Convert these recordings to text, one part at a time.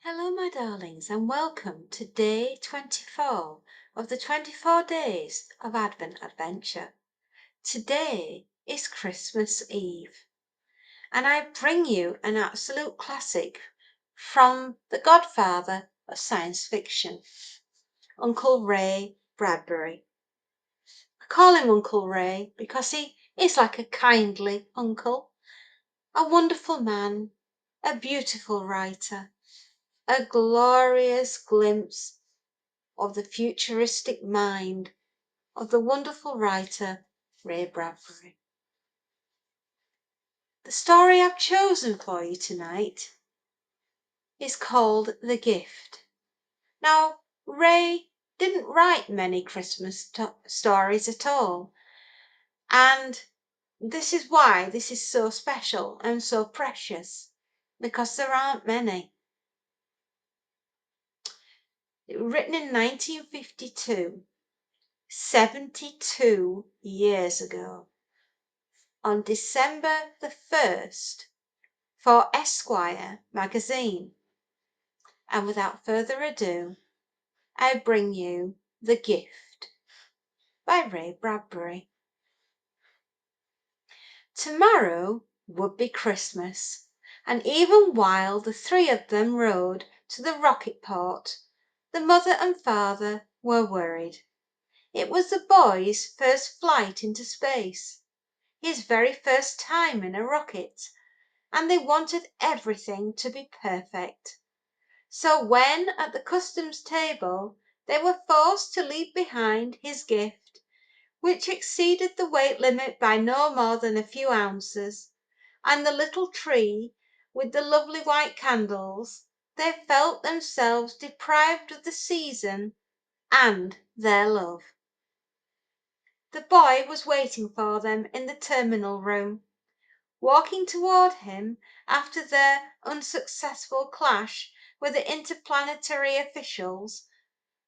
Hello, my darlings, and welcome to day 24 of the 24 days of Advent Adventure. Today is Christmas Eve, and I bring you an absolute classic from the godfather of science fiction, Uncle Ray Bradbury. I call him Uncle Ray because he is like a kindly uncle, a wonderful man, a beautiful writer, a glorious glimpse of the futuristic mind of the wonderful writer Ray Bradbury. The story I've chosen for you tonight is called The Gift. Now, Ray didn't write many Christmas stories at all, and this is why this is so special and so precious, because there aren't many. Written in 1952, 72 years ago, on December the 1st, for Esquire magazine. And without further ado, I bring you The Gift by Ray Bradbury. Tomorrow would be Christmas, and even while the three of them rode to the rocket port, the mother and father were worried. It was the boy's first flight into space, his very first time in a rocket, and they wanted everything to be perfect. So when at the customs table they were forced to leave behind his gift, which exceeded the weight limit by no more than a few ounces, and the little tree with the lovely white candles, they felt themselves deprived of the season and their love. The boy was waiting for them in the terminal room. Walking toward him after their unsuccessful clash with the interplanetary officials,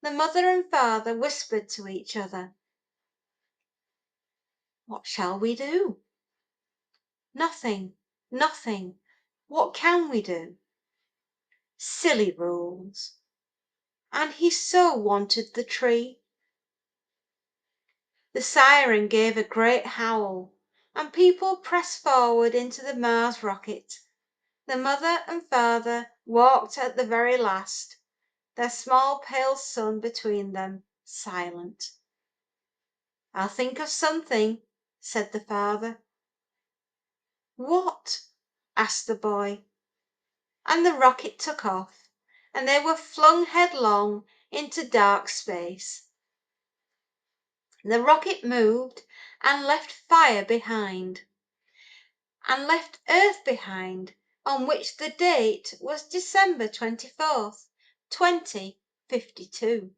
the mother and father whispered to each other, "What shall we do?" "Nothing, nothing. What can we do?" Silly rules. And he so wanted the tree. The siren gave a great howl, and people pressed forward into the Mars rocket. The mother and father walked at the very last, their small pale son between them, silent. "I'll think of something," said the father. "What?" asked the boy. And the rocket took off, and they were flung headlong into dark space. The rocket moved and left fire behind, and left Earth behind, on which the date was December 24th, 2052.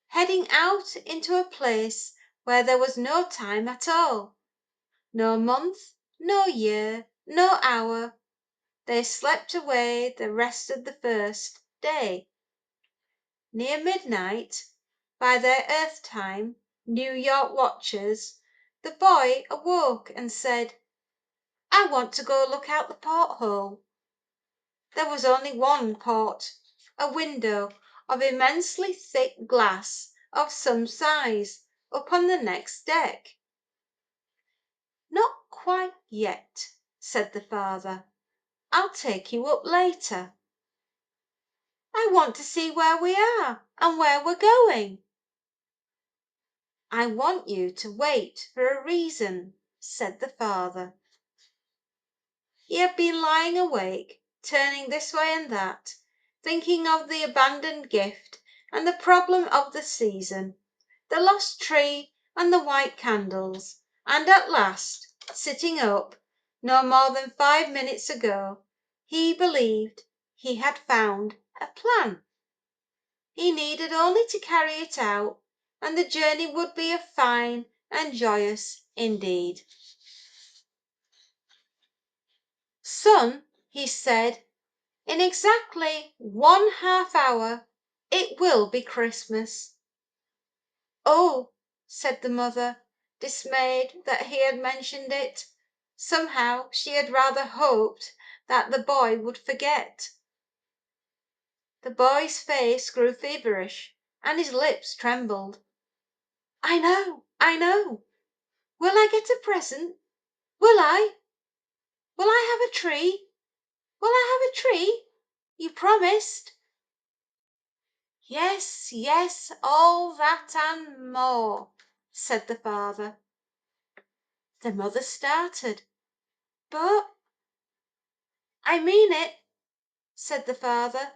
Heading out into a place where there was no time at all, no month, no year, no hour, they slept away the rest of the first day. Near midnight, by their Earth time, New York watchers, the boy awoke and said, "I want to go look out the porthole." There was only one port, a window of immensely thick glass of some size, up on the next deck. "Not quite yet," said the father. "I'll take you up later." "I want to see where we are and where we're going." "I want you to wait for a reason," said the father. He had been lying awake, turning this way and that, thinking of the abandoned gift and the problem of the season, the lost tree and the white candles, and at last, sitting up, no more than 5 minutes ago, he believed he had found a plan. He needed only to carry it out, and the journey would be fine and joyous indeed. "Son," he said, "in exactly 1/2 hour it will be Christmas." "Oh," said the mother, dismayed that he had mentioned it. Somehow she had rather hoped that the boy would forget. The boy's face grew feverish and his lips trembled. I know. Will I get a present? Will I? Will I have a tree? Will I have a tree? You promised. Yes, yes, all that and more, said the father. The mother started. But I mean it, said the father.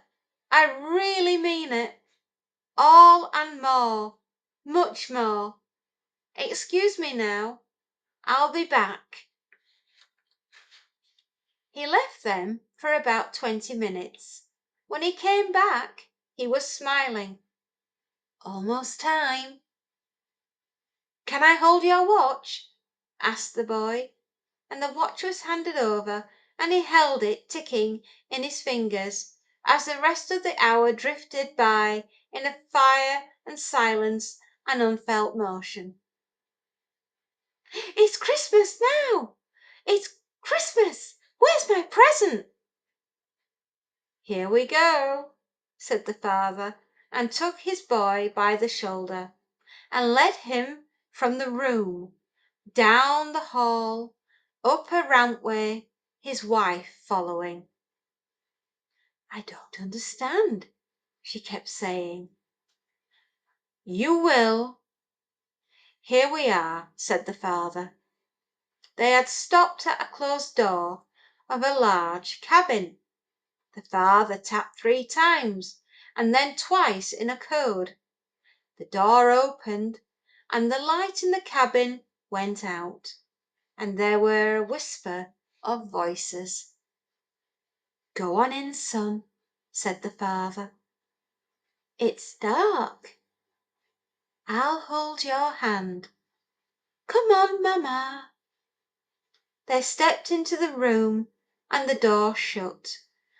I really mean it. All and more, much more. Excuse me now. I'll be back. He left them for about 20 minutes. When he came back, he was smiling. Almost time. Can I hold your watch? Asked the boy, and the watch was handed over, and he held it ticking in his fingers as the rest of the hour drifted by in a fire and silence and unfelt motion. It's Christmas now! It's Christmas! Where's my present? Here we go, said the father, and took his boy by the shoulder and led him from the room, down the hall, up a rampway, his wife following. I don't understand, she kept saying. You will. Here we are, said the father. They had stopped at a closed door of a large cabin. The father tapped 3 times and then twice in a code. The door opened and the light in the cabin went out, and there were a whisper of voices. Go on in, son, said the father. It's dark. I'll hold your hand. Come on, mamma. They stepped into the room and the door shut,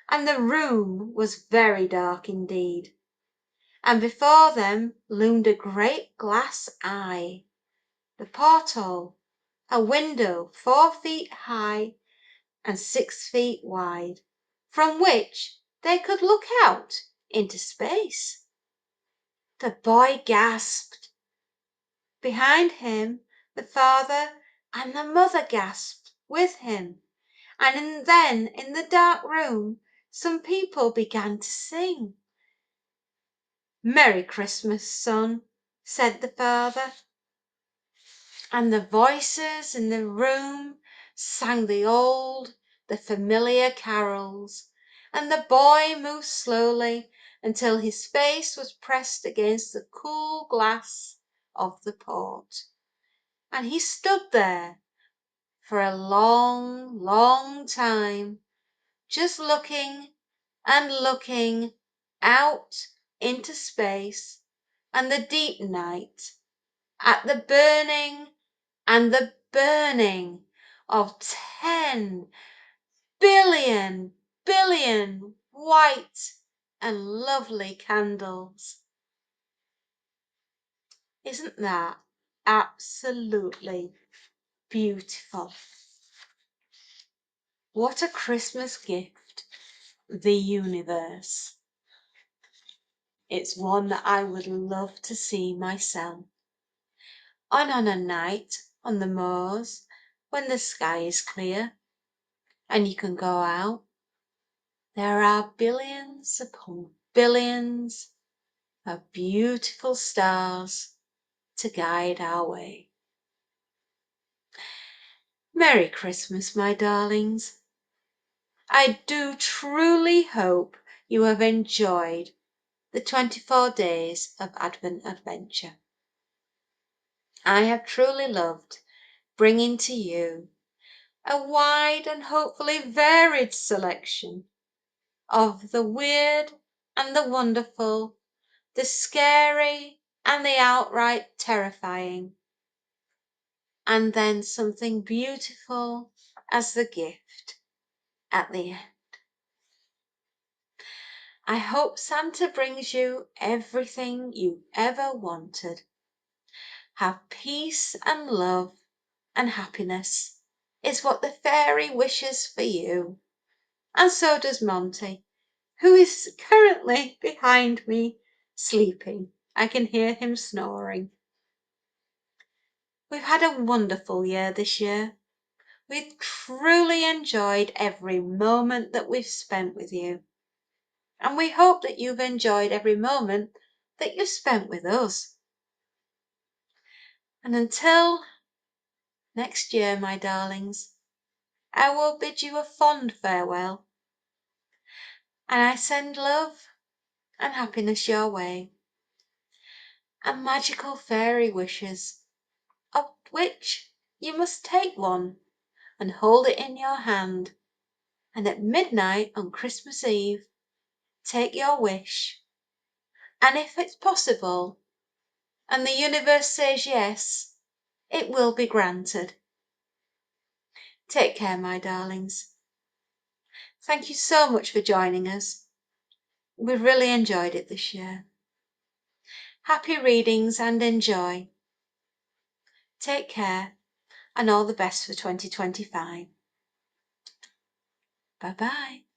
and the room was very dark indeed, and before them loomed a great glass eye, the porthole, a window 4 feet high and 6 feet wide, from which they could look out into space. The boy gasped. Behind him the father and the mother gasped with him, and then in the dark room some people began to sing. Merry Christmas, son, said the father, and the voices in the room sang the familiar carols, and the boy moved slowly until his face was pressed against the cool glass of the port, and he stood there for a long, long time, just looking and looking out into space and the deep night, at the burning and the burning of 10 billion white and lovely candles. Isn't that absolutely beautiful? What a Christmas gift, the universe. It's one that I would love to see myself. On a night on the moors when the sky is clear and you can go out, there are billions upon billions of beautiful stars to guide our way. Merry Christmas, my darlings. I do truly hope you have enjoyed the 24 days of Advent Adventure. I have truly loved bringing to you a wide and hopefully varied selection of the weird and the wonderful, the scary and the outright terrifying, and then something beautiful as the gift at the end. I hope Santa brings you everything you ever wanted. Have peace and love and happiness is what the fairy wishes for you, and so does Monty, who is currently behind me sleeping. I can hear him snoring. We've had a wonderful year this year. We've truly enjoyed every moment that we've spent with you. And we hope that you've enjoyed every moment that you've spent with us. And until next year, my darlings, I will bid you a fond farewell. And I send love and happiness your way, and magical fairy wishes, of which you must take one and hold it in your hand, and at midnight on Christmas Eve, take your wish. And if it's possible, and the universe says yes, it will be granted. Take care, my darlings. Thank you so much for joining us. We've really enjoyed it this year. Happy readings and enjoy. Take care and all the best for 2025. Bye-bye.